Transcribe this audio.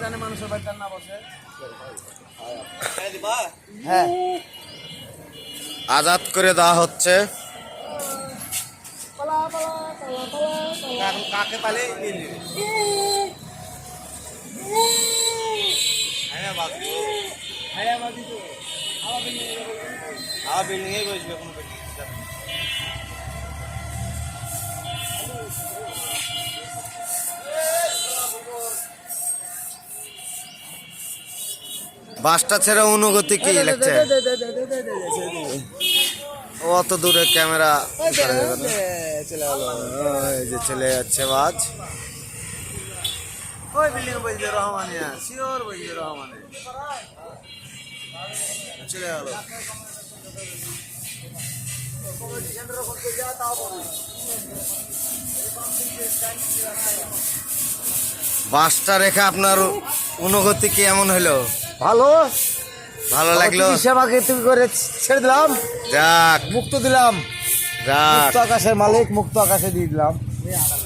জানে মানুষের বাড়িতে না বসে। হ্যাঁ আজাদ করে দেওয়া হচ্ছে। এখন কাকে পালে বিল্ডিং এ বসবে কোনো বাসটা ছেড়ে অনুগতি কি লাগছে? অত দূরে ক্যামেরা চলে গেল। এই যে চলে যাচ্ছে বাস। ওই বিল্ডিং এ বসবে রহমানিয়া, শিওর বসবে রহমানে। চলে গেল। বাসটা রেখে আপনার অনুগতি কি এমন হলো? ভালো ভালো লাগলো? সেবাকে তুমি করে ছেড়ে দিলাম, যাক মুক্ত দিলাম, যাক। মুক্ত আকাশের মালিক, মুক্ত আকাশে দিয়ে দিলাম।